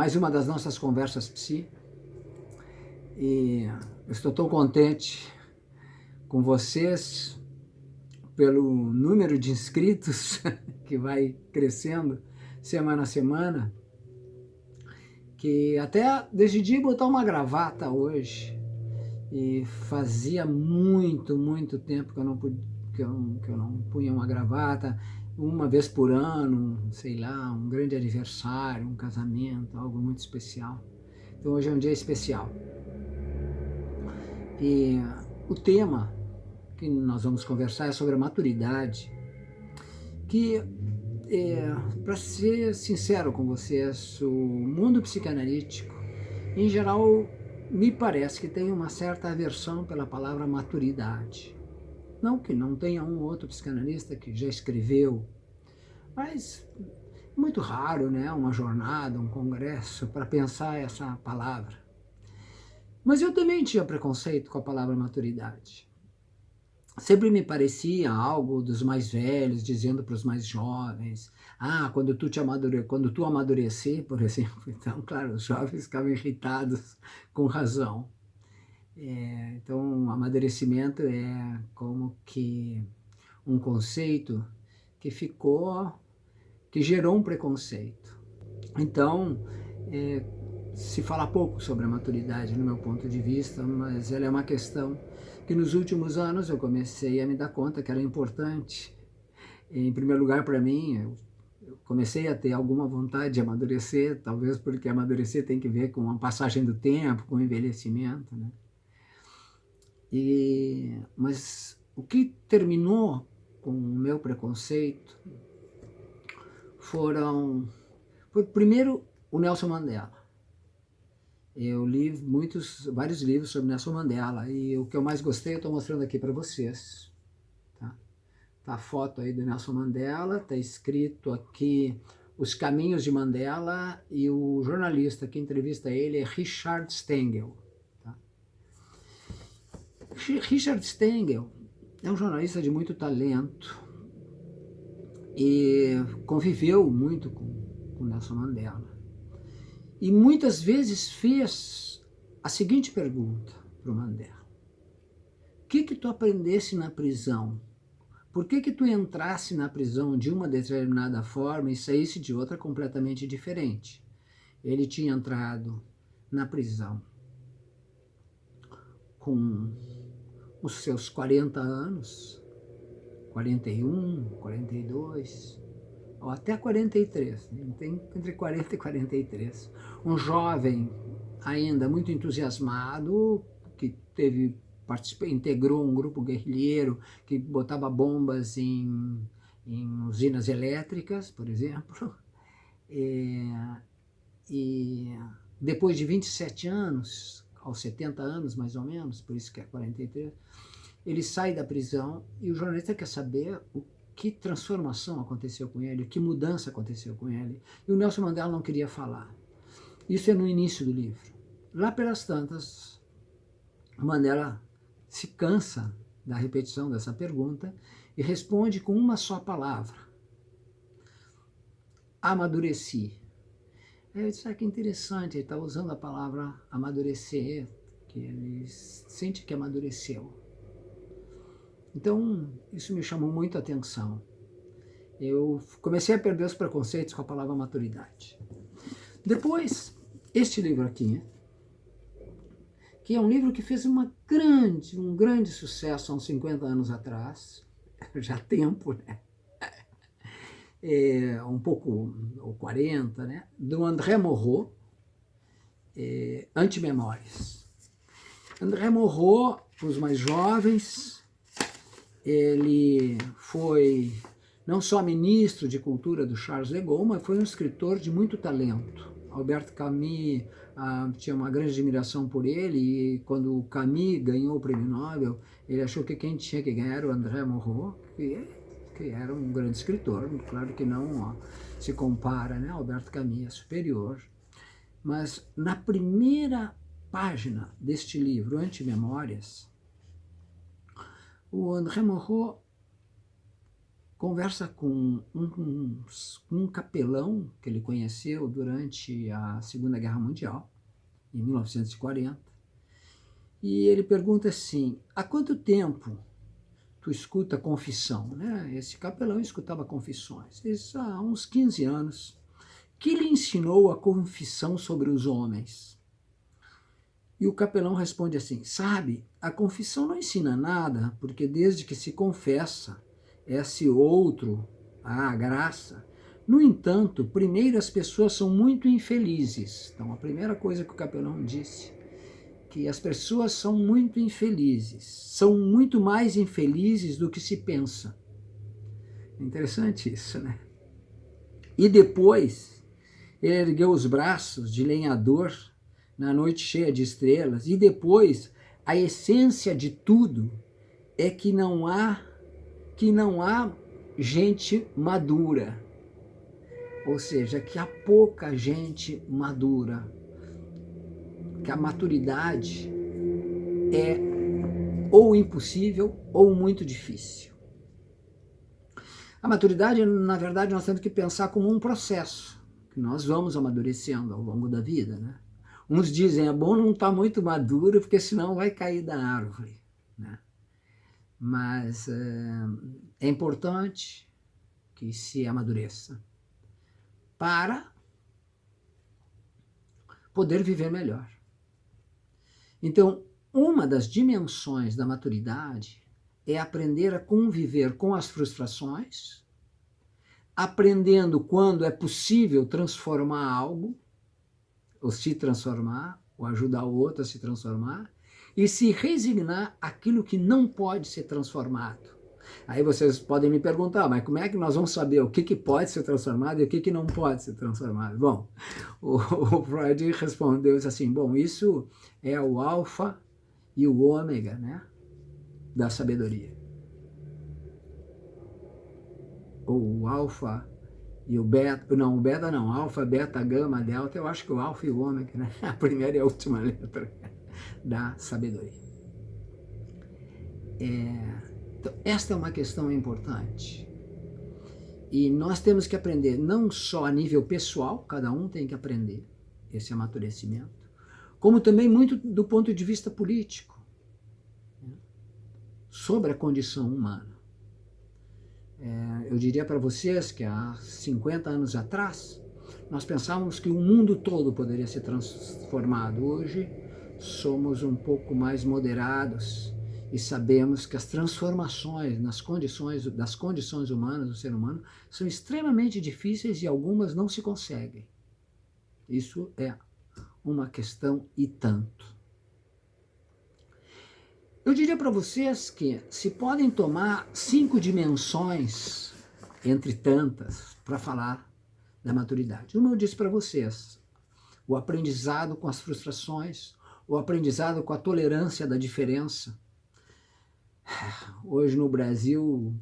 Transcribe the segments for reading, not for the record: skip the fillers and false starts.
mais uma das nossas conversas psi. E eu estou tão contente com vocês pelo número de inscritos que vai crescendo semana a semana, que até decidi botar uma gravata hoje. E fazia muito tempo que eu não podia, que eu não punha uma gravata. Uma vez por ano, sei lá, um grande aniversário, um casamento, algo muito especial. Então hoje é um dia especial. E o tema que nós vamos conversar é sobre a maturidade, que, para ser sincero com vocês, o mundo psicanalítico, em geral, me parece que tem uma certa aversão pela palavra maturidade. Não que não tenha um ou outro psicanalista que já escreveu, mas é muito raro, né, uma jornada, um congresso para pensar essa palavra. Mas eu também tinha preconceito com a palavra maturidade. Sempre me parecia algo dos mais velhos dizendo para os mais jovens: quando tu amadurecer, por exemplo. Então, claro, os jovens ficavam irritados com razão. Então, amadurecimento é como que um conceito que gerou um preconceito. Então, se fala pouco sobre a maturidade, no meu ponto de vista, mas ela é uma questão que nos últimos anos eu comecei a me dar conta que era importante. Em primeiro lugar, para mim, eu comecei a ter alguma vontade de amadurecer, talvez porque amadurecer tem que ver com a passagem do tempo, com o envelhecimento, né? Mas o que terminou com o meu preconceito foi primeiro o Nelson Mandela. Eu li vários livros sobre Nelson Mandela e o que eu mais gostei eu estou mostrando aqui para vocês. Tá a foto aí do Nelson Mandela, está escrito aqui Os Caminhos de Mandela, e o jornalista que entrevista ele é Richard Stengel. Tá? Richard Stengel é um jornalista de muito talento e conviveu muito com Nelson Mandela. E muitas vezes fez a seguinte pergunta para o Mandela: o que tu aprendesse na prisão? Por que tu entrasse na prisão de uma determinada forma e saísse de outra completamente diferente? Ele tinha entrado na prisão com os seus 40 anos, 41, 42, ou até 43, tem entre 40 e 43. Um jovem ainda muito entusiasmado, que integrou um grupo guerrilheiro que botava bombas em usinas elétricas, por exemplo. E depois de 27 anos, aos 70 anos mais ou menos, por isso que é 43, ele sai da prisão e o jornalista quer saber que transformação aconteceu com ele, que mudança aconteceu com ele. E o Nelson Mandela não queria falar. Isso é no início do livro. Lá pelas tantas, Mandela se cansa da repetição dessa pergunta e responde com uma só palavra: amadureci. Eu disse, que interessante, ele está usando a palavra amadurecer, que ele sente que amadureceu. Então, isso me chamou muito a atenção. Eu comecei a perder os preconceitos com a palavra maturidade. Depois, este livro aqui, que é um livro que fez um grande sucesso há uns 50 anos atrás, já há tempo, né? Um pouco, ou 40, né? Do André Morot, Antimemórias. André Morot, para os mais jovens, ele foi não só ministro de cultura do Charles de Gaulle, mas foi um escritor de muito talento. Alberto Camus tinha uma grande admiração por ele, e quando o Camus ganhou o prêmio Nobel, ele achou que quem tinha que ganhar era o André Morot, que era um grande escritor. Claro que não se compara, né? Alberto Camus é superior. Mas na primeira página deste livro, Antimemórias, o André Morot conversa com um capelão que ele conheceu durante a Segunda Guerra Mundial, em 1940, e ele pergunta assim: há quanto tempo tu escuta confissão? Né? Esse capelão escutava confissões. Isso há uns 15 anos. Que lhe ensinou a confissão sobre os homens? E o capelão responde assim: sabe, a confissão não ensina nada, porque desde que se confessa esse outro, a graça. No entanto, primeiro as pessoas são muito infelizes. Então, a primeira coisa que o capelão disse, que as pessoas são muito infelizes, são muito mais infelizes do que se pensa. Interessante isso, né? E depois, ele ergueu os braços de lenhador na noite cheia de estrelas, e depois, a essência de tudo é que não há gente madura, ou seja, que há pouca gente madura, que a maturidade é ou impossível ou muito difícil. A maturidade, na verdade, nós temos que pensar como um processo, que nós vamos amadurecendo ao longo da vida, né? Uns dizem, é bom não estar muito maduro, porque senão vai cair da árvore, né? Mas é importante que se amadureça para poder viver melhor. Então, uma das dimensões da maturidade é aprender a conviver com as frustrações, aprendendo quando é possível transformar algo, ou se transformar, ou ajudar o outro a se transformar, e se resignar àquilo que não pode ser transformado. Aí vocês podem me perguntar, mas como é que nós vamos saber o que pode ser transformado e o que não pode ser transformado? Bom, o Freud respondeu assim, bom, isso é o alfa e o ômega, né, da sabedoria. O alfa e o beta, não, o beta não, alfa, beta, gama, delta, eu acho que o alfa e o ômega, né, a primeira e a última letra da sabedoria. Então, esta é uma questão importante. E nós temos que aprender não só a nível pessoal, cada um tem que aprender esse amadurecimento, como também muito do ponto de vista político, né, sobre a condição humana. Eu diria para vocês que há 50 anos atrás, nós pensávamos que o mundo todo poderia ser transformado. Hoje, somos um pouco mais moderados e sabemos que as transformações das condições humanas do ser humano são extremamente difíceis e algumas não se conseguem. Isso é uma questão e tanto. Eu diria para vocês que se podem tomar 5 dimensões, entre tantas, para falar da maturidade. Uma eu disse para vocês, o aprendizado com as frustrações, o aprendizado com a tolerância da diferença. Hoje no Brasil,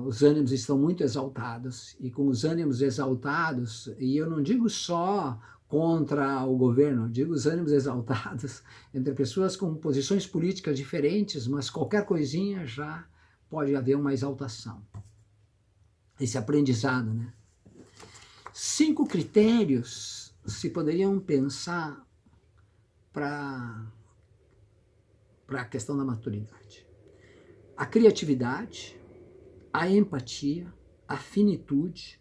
os ânimos estão muito exaltados, e com os ânimos exaltados, e eu não digo só contra o governo, digo os ânimos exaltados entre pessoas com posições políticas diferentes, mas qualquer coisinha já pode haver uma exaltação. Esse aprendizado, né? 5 critérios se poderiam pensar para a questão da maturidade. A criatividade, a empatia, a finitude,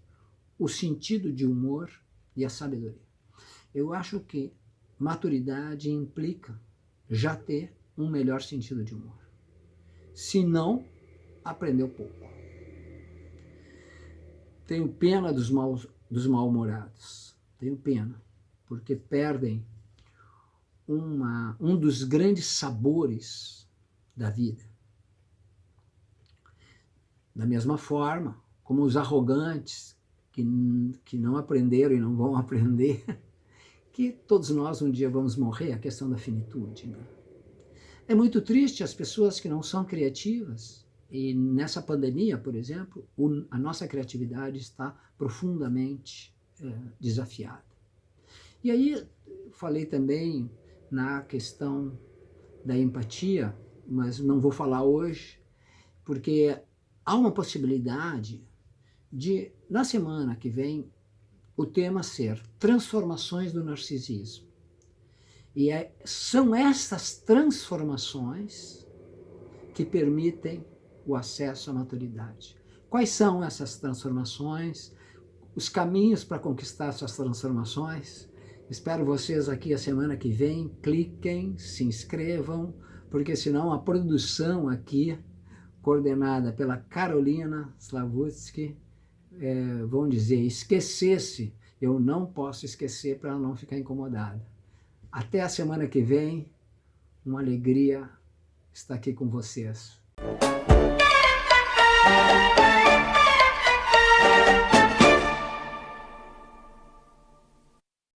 o sentido de humor e a sabedoria. Eu acho que maturidade implica já ter um melhor sentido de humor. Se não, aprendeu pouco. Tenho pena dos mal-humorados. Tenho pena, porque perdem um dos grandes sabores da vida. Da mesma forma, como os arrogantes, que não aprenderam e não vão aprender, que todos nós um dia vamos morrer, a questão da finitude, né? É muito triste as pessoas que não são criativas, e nessa pandemia, por exemplo, a nossa criatividade está profundamente desafiada. E aí, falei também na questão da empatia, mas não vou falar hoje, porque há uma possibilidade de, na semana que vem, o tema ser transformações do narcisismo. E são essas transformações que permitem o acesso à maturidade. Quais são essas transformações? Os caminhos para conquistar essas transformações? Espero vocês aqui a semana que vem. Cliquem, se inscrevam, porque senão a produção aqui, coordenada pela Carolina Slavutsky, vão dizer, esquecesse, eu não posso esquecer para ela não ficar incomodada. Até a semana que vem, uma alegria estar aqui com vocês.